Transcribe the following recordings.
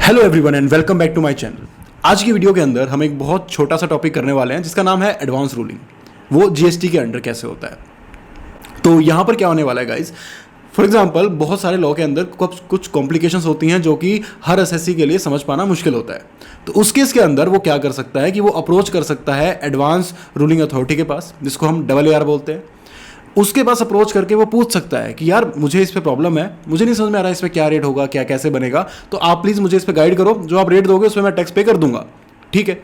Hello everyone and welcome back to my channel. आज की video के अंदर हम एक बहुत छोटा सा टॉपिक करने वाले हैं जिसका नाम है एडवांस रूलिंग। वो जीएसटी के अंडर कैसे होता है। तो यहाँ पर क्या होने वाला है गाइज, फॉर एग्जांपल बहुत सारे लॉ के अंदर कुछ कॉम्प्लिकेशंस होती हैं जो कि हर एसएससी के लिए समझ पाना मुश्किल होता है। तो उस केस के अंदर वो क्या कर सकता है कि वो अप्रोच कर सकता है एडवांस रूलिंग अथॉरिटी के पास, जिसको हम AAR बोलते हैं। उसके पास अप्रोच करके वो पूछ सकता है कि यार मुझे इस पे प्रॉब्लम है, मुझे नहीं समझ में आ रहा है इस पे क्या रेट होगा, क्या कैसे बनेगा, तो आप प्लीज़ मुझे इस पे गाइड करो, जो आप रेट दोगे उसमें मैं टैक्स पे कर दूंगा। ठीक है।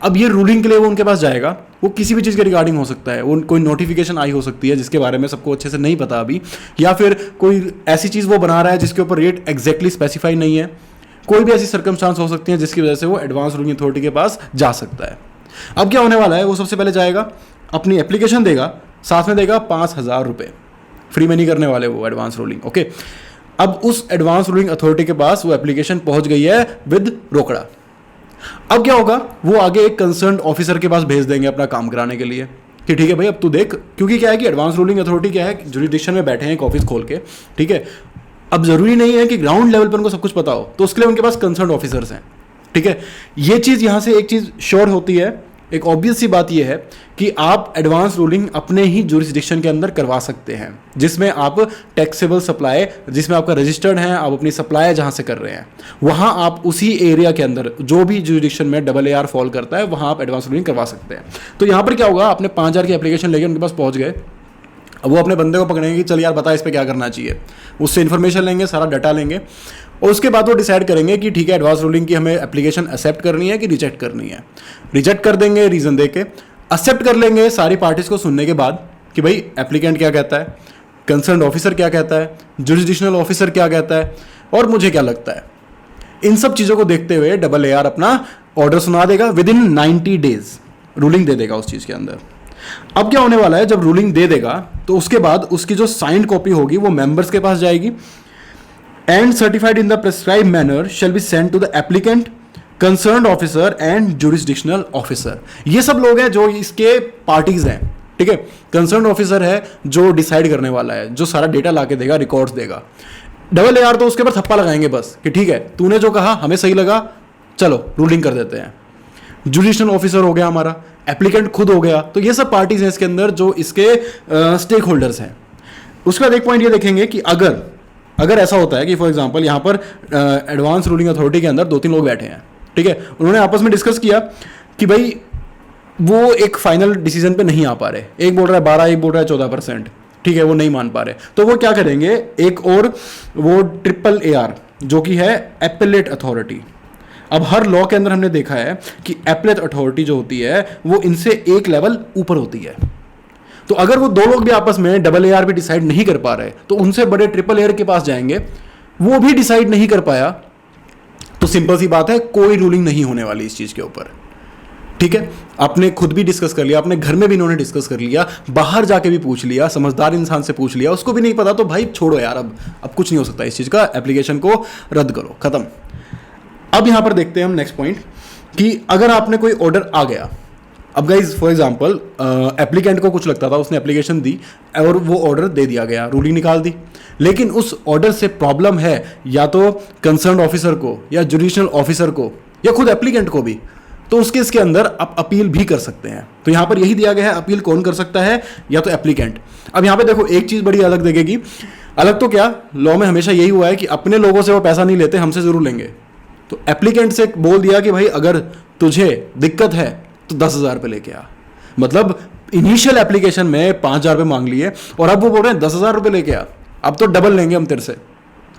अब ये रूलिंग के लिए वो उनके पास जाएगा, वो किसी भी चीज़ के रिगार्डिंग हो सकता है, वो कोई नोटिफिकेशन आई हो सकती है जिसके बारे में सबको अच्छे से नहीं पता अभी, या फिर कोई ऐसी चीज़ वो बना रहा है जिसके ऊपर रेट एग्जैक्टली स्पेसिफाई नहीं है। कोई भी ऐसी सर्कमस्टांस हो सकती है जिसकी वजह से वो एडवांस रूलिंग अथॉरिटी के पास जा सकता है। अब क्या होने वाला है, वो सबसे पहले जाएगा, अपनी एप्लीकेशन देगा, साथ में देगा 5,000 रुपये, फ्री में नहीं करने वाले वो एडवांस रूलिंग। ओके। अब उस एडवांस रूलिंग अथॉरिटी के पास वो एप्लीकेशन पहुंच गई है विद रोकड़ा। अब क्या होगा, वो आगे एक कंसर्न ऑफिसर के पास भेज देंगे अपना काम कराने के लिए कि ठीक है भाई अब तू देख, क्योंकि क्या है कि एडवांस रूलिंग अथॉरिटी क्या है, जुरिडिक्शन में बैठे हैं एक ऑफिस खोल के। ठीक है। अब जरूरी नहीं है कि ग्राउंड लेवल पर उनको सब कुछ पता हो, तो उसके लिए उनके पास कंसर्न ऑफिसर्स हैं। ठीक है। ये चीज़ यहाँ से एक चीज़ श्योर होती है, एक ऑब्वियस सी बात यह है कि आप एडवांस रूलिंग अपने ही जुरिस्डिक्शन के अंदर करवा सकते हैं, जिसमें आप टैक्सेबल सप्लाई, जिसमें आपका रजिस्टर्ड है, आप अपनी सप्लाई जहां से कर रहे हैं वहां आप उसी एरिया के अंदर जो भी जुरिस्डिक्शन में AAR फॉल करता है वहां आप एडवांस रूलिंग करवा सकते हैं। तो यहां पर क्या होगा, आपने 5,000 की एप्लीकेशन लेके उनके पास पहुंच गए। अब वो अपने बंदे को पकड़ेंगे कि चल यार बता इस पर क्या करना चाहिए, उससे इन्फॉर्मेशन लेंगे, सारा डाटा लेंगे, और उसके बाद वो डिसाइड करेंगे कि ठीक है एडवांस रूलिंग की हमें एप्लीकेशन एक्सेप्ट करनी है कि रिजेक्ट करनी है। रिजेक्ट कर देंगे रीज़न देके, एक्सेप्ट कर लेंगे सारी पार्टीज को सुनने के बाद कि भाई एप्लीकेंट क्या कहता है, कंसर्न ऑफिसर क्या कहता है, जुरिस्डिक्शनल ऑफिसर क्या कहता है, और मुझे क्या लगता है। इन सब चीज़ों को देखते हुए AAR अपना ऑर्डर सुना देगा, विद इन 90 डेज रूलिंग दे देगा उस चीज़ के अंदर। अब क्या होने वाला है, जब रूलिंग दे देगा तो उसके बाद उसकी जो साइंड कॉपी होगी वो मेंबर्स के पास जाएगी, and certified in the prescribe manner shall be sent to the applicant, concerned officer and jurisdictional officer. ये सब लोग हैं जो इसके पार्टीज हैं। ठीक है। कंसर्न्ड ऑफिसर है जो डिसाइड करने वाला है, जो सारा डेटा ला के देगा, रिकॉर्ड्स देगा। AAR तो उसके ऊपर थप्पा लगाएंगे बस कि ठीक है तूने जो कहा हमें सही लगा, चलो रूलिंग कर देते हैं। जुडिशनल ऑफिसर हो गया हमारा, एप्लीकेंट खुद हो गया, तो ये सब पार्टीज हैं इसके अंदर जो इसके स्टेक होल्डर्स हैं। उसके बाद एक पॉइंट ये देखेंगे कि अगर ऐसा होता है कि फॉर एग्जांपल यहाँ पर एडवांस रूलिंग अथॉरिटी के अंदर 2-3 लोग बैठे हैं। ठीक है। उन्होंने आपस में डिस्कस किया कि भाई वो एक फाइनल डिसीजन पे नहीं आ पा रहे, एक बोल रहा है 12, एक बोल रहा है 14%। ठीक है। वो नहीं मान पा रहे, तो वो क्या करेंगे, एक और वो AAR जो कि है एपेलेट अथॉरिटी। अब हर लॉ के अंदर हमने देखा है कि एपेलेट अथॉरिटी जो होती है वो इनसे एक लेवल ऊपर होती है। तो अगर वो दो लोग भी आपस में AAR भी डिसाइड नहीं कर पा रहे तो उनसे बड़े AAR के पास जाएंगे, वो भी डिसाइड नहीं कर पाया, तो सिंपल सी बात है कोई रूलिंग नहीं होने वाली इस चीज के ऊपर। ठीक है। आपने खुद भी डिस्कस कर लिया, अपने घर में भी इन्होंने डिस्कस कर लिया, बाहर जाके भी पूछ लिया, समझदार इंसान से पूछ लिया, उसको भी नहीं पता, तो भाई छोड़ो यार, अब कुछ नहीं हो सकता इस चीज का, एप्लीकेशन को रद्द करो, खत्म। अब यहां पर देखते हैं हम नेक्स्ट पॉइंट कि अगर आपने कोई ऑर्डर आ गया, अब गाइज फॉर एग्जांपल एप्लीकेंट को कुछ लगता था, उसने एप्लीकेशन दी और वो ऑर्डर दे दिया गया, रूलिंग निकाल दी, लेकिन उस ऑर्डर से प्रॉब्लम है या तो कंसर्न ऑफिसर को या जुडिशनल ऑफिसर को या खुद एप्लीकेंट को भी, तो उस केस के अंदर आप अपील भी कर सकते हैं। तो यहां पर यही दिया गया है, अपील कौन कर सकता है, या तो एप्लीकेंट। अब यहां पे देखो एक चीज बड़ी अलग देखेगी, अलग तो क्या, लॉ में हमेशा यही हुआ है कि अपने लोगों से वो पैसा नहीं लेते, हमसे जरूर लेंगे। तो एप्लीकेंट से बोल दिया कि भाई अगर तुझे दिक्कत है तो 10,000 रुपये लेके आ, मतलब इनिशियल एप्लीकेशन में 5,000 रुपये मांग लिए और अब वो बोल रहे हैं 10,000 रुपये लेके आ, अब तो डबल लेंगे हम तेरे से,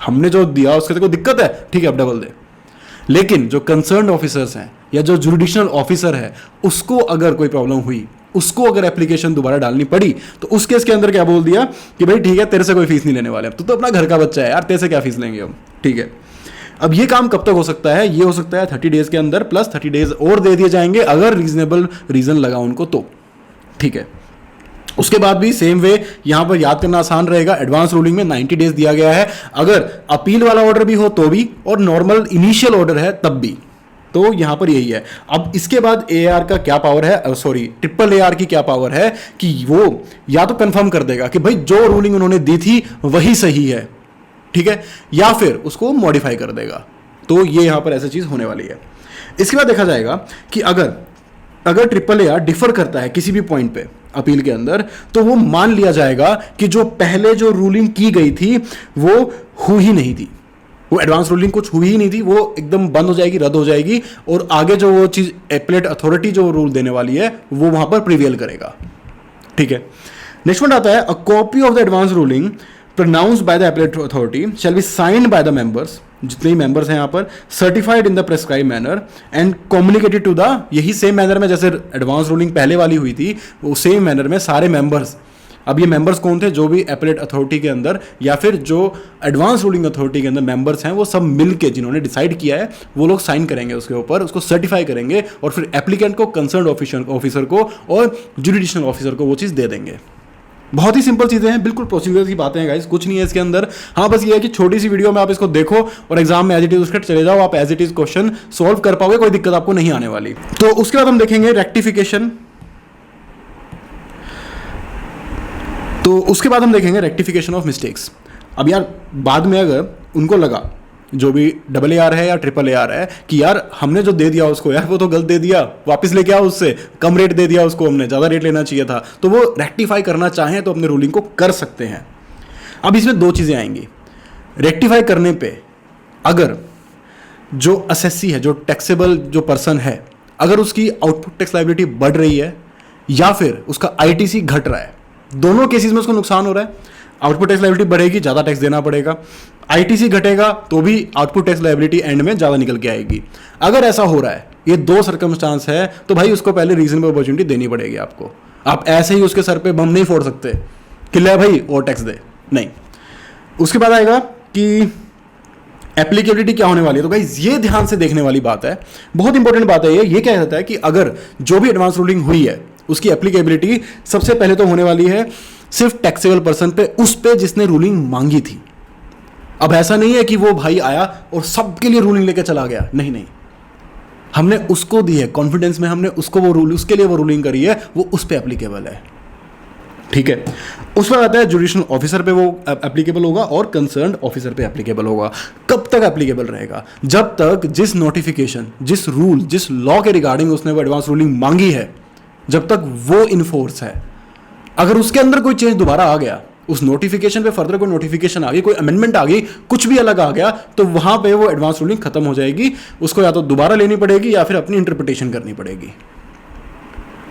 हमने जो दिया उसके तेरे को दिक्कत है, ठीक है अब डबल दे। लेकिन जो कंसर्न्ड ऑफिसर्स हैं या जो जुडिशनल ऑफिसर है, उसको अगर कोई प्रॉब्लम हुई, उसको अगर एप्लीकेशन दोबारा डालनी पड़ी, तो उस केस के अंदर क्या बोल दिया कि भाई ठीक है तेरे से कोई फीस नहीं लेने वाले, तो अपना घर का बच्चा है यार, तेरे से क्या फीस लेंगे हम। ठीक है। अब ये काम कब तक हो सकता है, ये हो सकता है 30 डेज के अंदर, प्लस 30 डेज और दे दिए जाएंगे अगर रीजनेबल रीजन लगा उनको तो। ठीक है। उसके बाद भी सेम वे यहां पर याद करना आसान रहेगा, एडवांस रूलिंग में 90 डेज दिया गया है, अगर अपील वाला ऑर्डर भी हो तो भी, और नॉर्मल इनिशियल ऑर्डर है तब भी। तो यहां पर यही है। अब इसके बाद AAR का क्या पावर है, सॉरी AAR की क्या पावर है कि वो या तो कंफर्म कर देगा कि भाई जो रूलिंग उन्होंने दी थी वही सही है, ठीक है, या फिर उसको मॉडिफाई कर देगा। तो ये यहाँ पर ऐसी चीज़ होने वाली है। इसके बाद देखा जाएगा कि अगर ट्रिपल ए आर डिफर करता है किसी भी पॉइंट पे अपील के अंदर, तो वो मान लिया जाएगा कि जो पहले जो रूलिंग की गई थी वो हुई ही नहीं थी, वो एडवांस रूलिंग कुछ हुई ही नहीं थी, वो एकदम बंद हो जाएगी, रद्द हो जाएगी, और आगे जो वो चीज़ एपलेट अथॉरिटी जो रूल देने वाली है वो वहां पर प्रिवेल करेगा। ठीक है, नेक्स्ट पॉइंट आता है, a copy of the advance ruling pronounced by the appellate authority shall be signed by the members, जितने ही मेंबर्स हैं यहाँ पर, certified in the prescribe manner and communicated to the, यही सेम मैनर में जैसे advance ruling पहले वाली हुई थी, वो सेम मैनर में सारे मेंबर्स, अब ये मेंबर्स कौन थे, जो भी एपलेट अथॉरिटी के अंदर या फिर जो एडवांस रूलिंग अथॉरिटी के अंदर मेंबर्स हैं, वो सब मिल के जिन्होंने डिसाइड किया है वो लोग साइन करेंगे उसके ऊपर, उसको सर्टिफाई करेंगे, और फिर एप्लीकेंट को, कंसर्न ऑफिसर को और जुडिशनल ऑफिसर को वो चीज़ दे देंगे। बहुत ही सिंपल चीज़ें हैं, बिल्कुल प्रोसीजर की बातें हैं गाइस, कुछ नहीं है इसके अंदर। हाँ, बस ये है कि छोटी सी वीडियो में आप इसको देखो और एग्जाम में एज इट इज उसके चले जाओ, आप as it is question solve कर पाओगे, कोई दिक्कत आपको नहीं आने वाली। तो उसके बाद हम देखेंगे रेक्टिफिकेशन। तो उसके बाद हम देखेंगे रेक्टिफिकेशन ऑफ मिस्टेक्स। अब यार बाद में अगर उनको लगा, जो भी डबल ए आर है या ट्रिपल ए आर है, कि यार हमने जो दे दिया उसको, यार वो तो गलत दे दिया, वापस लेके आओ, उससे कम रेट दे दिया उसको, हमने ज़्यादा रेट लेना चाहिए था, तो वो रेक्टिफाई करना चाहें तो अपने रूलिंग को कर सकते हैं। अब इसमें दो चीज़ें आएंगी। रेक्टिफाई करने पे अगर जो असेसी है, जो टैक्सेबल जो पर्सन है, अगर उसकी आउटपुट टैक्स लायबिलिटी बढ़ रही है या फिर उसका आईटीसी घट रहा है, दोनों केसेस में उसको नुकसान हो रहा है। आउटपुट टैक्स लायबिलिटी बढ़ेगी, ज़्यादा टैक्स देना पड़ेगा, आईटीसी घटेगा तो भी आउटपुट टैक्स लायबिलिटी एंड में ज़्यादा निकल के आएगी। अगर ऐसा हो रहा है, ये दो सर्कमस्टांस है, तो भाई उसको पहले रीजनेबल अपॉर्चुनिटी देनी पड़ेगी आपको। आप ऐसे ही उसके सर पे बम नहीं फोड़ सकते कि ले भाई और टैक्स दे, नहीं। उसके बाद आएगा कि एप्लीकेबिलिटी क्या होने वाली है। तो गाइस ये ध्यान से देखने वाली बात है, बहुत इंपॉर्टेंट बात है ये क्या कहता है कि अगर जो भी एडवांस रूलिंग हुई है उसकी एप्लीकेबिलिटी सबसे पहले तो होने वाली है सिर्फ टैक्सेबल पर्सन पे, उस पे जिसने रूलिंग मांगी थी। अब ऐसा नहीं है कि वो भाई आया और सबके लिए रूलिंग लेकर चला गया, नहीं नहीं, हमने उसको दी है, कॉन्फिडेंस में हमने उसको वो रूल, उसके लिए वो रूलिंग करी है, वो उस पे एप्लीकेबल है। ठीक है, उस पर आता है जुडिशनल ऑफिसर पे वो एप्लीकेबल होगा और कंसर्न्ड ऑफिसर पे एप्लीकेबल होगा। कब तक एप्लीकेबल रहेगा? जब तक जिस नोटिफिकेशन, जिस रूल, जिस लॉ के रिगार्डिंग उसने वो एडवांस रूलिंग मांगी है, जब तक वो इन्फोर्स है। अगर उसके अंदर कोई चेंज दोबारा आ गया, उस नोटिफिकेशन पे फर्दर कोई नोटिफिकेशन आ गई, कोई अमेंडमेंट आ गई, कुछ भी अलग आ गया, तो वहां पे वो एडवांस रूलिंग खत्म हो जाएगी, उसको या तो दोबारा लेनी पड़ेगी या फिर अपनी इंटरप्रिटेशन करनी पड़ेगी।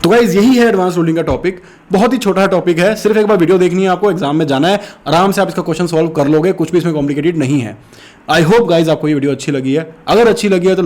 तो गाइस यही है एडवांस रूलिंग का टॉपिक, बहुत ही छोटा टॉपिक है, सिर्फ एक बार वीडियो देखनी है आपको, एग्जाम में जाना है, आराम से आप इसका क्वेश्चन सॉल्व कर लोगे, कुछ भी इसमें कॉम्प्लिकेटेड नहीं है। आई होप गाइस आपको ये वीडियो अच्छी लगी है, अगर अच्छी लगी है तो